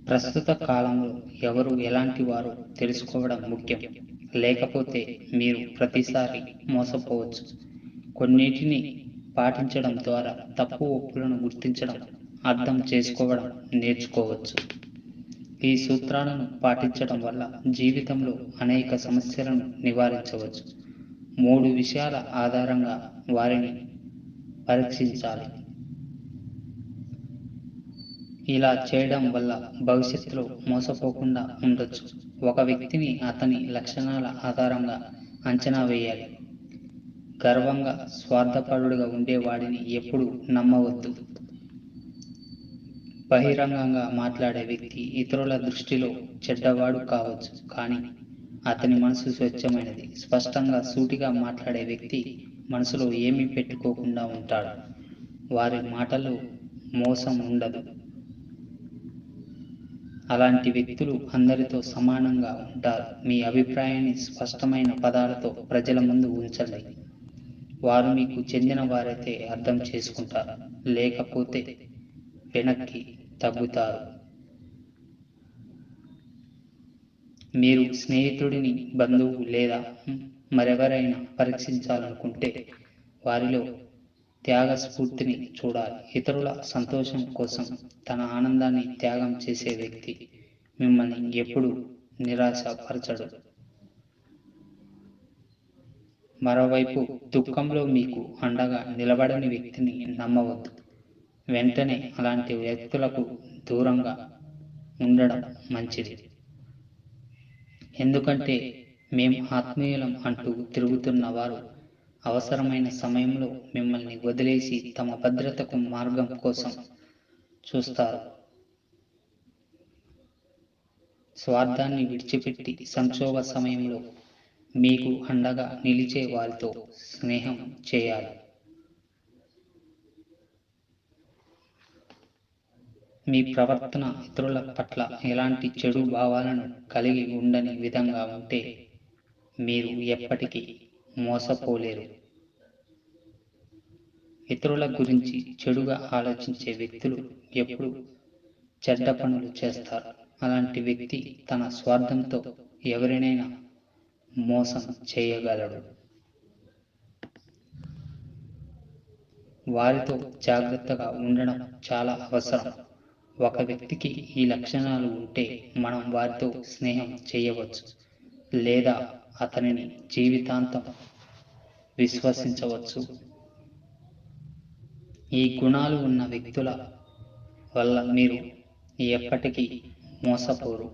ప్రస్తుత కాలంలో ఎవరు ఎలాంటి వారో తెలుసుకోవడం ముఖ్యం. లేకపోతే మీరు ప్రతిసారి మోసపోవచ్చు. కొన్నిటిని పాటించడం ద్వారా తప్పు ఒప్పులను గుర్తించడం, అర్థం చేసుకోవడం నేర్చుకోవచ్చు. ఈ సూత్రాలను పాటించడం వల్ల జీవితంలో అనేక సమస్యలను నివారించవచ్చు. 3 విషయాల ఆధారంగా వారిని పరీక్షించాలి. ఇలా చేయడం వల్ల భవిష్యత్తులో మోసపోకుండా ఉండొచ్చు. ఒక వ్యక్తిని అతని లక్షణాల ఆధారంగా అంచనా వేయాలి. గర్వంగా, స్వార్థపరుడుగా ఉండేవాడిని ఎప్పుడూ నమ్మవద్దు. బహిరంగంగా మాట్లాడే వ్యక్తి ఇతరుల దృష్టిలో చెడ్డవాడు కావచ్చు, కానీ అతని మనసు స్వచ్ఛమైనది. స్పష్టంగా, సూటిగా మాట్లాడే వ్యక్తి మనసులో ఏమీ పెట్టుకోకుండా ఉంటాడు. వారి మాటల్లో మోసం ఉండదు. అలాంటి వ్యక్తులు అందరితో సమానంగా ఉంటారు. మీ అభిప్రాయాన్ని స్పష్టమైన పదాలతో ప్రజల ముందు ఉంచండి. వారు మీకు చెందిన వారైతే అర్థం చేసుకుంటారు, లేకపోతే వెనక్కి తగ్గుతారు. మీరు స్నేహితుడిని, బంధువు లేదా మరెవరైనా పరీక్షించాలనుకుంటే వారిలో త్యాగ స్ఫూర్తిని చూడాలి. ఇతరుల సంతోషం కోసం తన ఆనందాన్ని త్యాగం చేసే వ్యక్తి మిమ్మల్ని ఎప్పుడూ నిరాశపరచడు. మరోవైపు దుఃఖంలో మీకు అండగా నిలబడని వ్యక్తిని నమ్మవద్దు. వెంటనే అలాంటి వ్యక్తులకు దూరంగా ఉండడం మంచిది. ఎందుకంటే మేం ఆత్మీయులం అంటూ తిరుగుతున్న వారు అవసరమైన సమయంలో మిమ్మల్ని వదిలేసి తమ భద్రతకు మార్గం కోసం చూస్తారు. స్వార్థాన్ని విడిచిపెట్టి సంక్షోభ సమయంలో మీకు అండగా నిలిచే వారితో స్నేహం చేయాలి. మీ ప్రవర్తన ఇతరుల పట్ల ఎలాంటి చెడు భావాలను కలిగి ఉండని విధంగా ఉంటే మీరు ఎప్పటికీ మోసపోలేరు. ఇతరుల గురించి చెడుగా ఆలోచించే వ్యక్తులు ఎప్పుడు చెడ్డ పనులు చేస్తారు. అలాంటి వ్యక్తి తన స్వార్థంతో ఎవరినైనా మోసం చేయగలడు. వారితో జాగ్రత్తగా ఉండడం చాలా అవసరం. ఒక వ్యక్తికి ఈ లక్షణాలు ఉంటే మనం వారితో స్నేహం చేయవచ్చు, లేదా అతనిని జీవితాంతం విశ్వసించవచ్చు. ఈ గుణాలు ఉన్న వ్యక్తుల వల్ల మీరు ఎప్పటికీ మోసపోరు.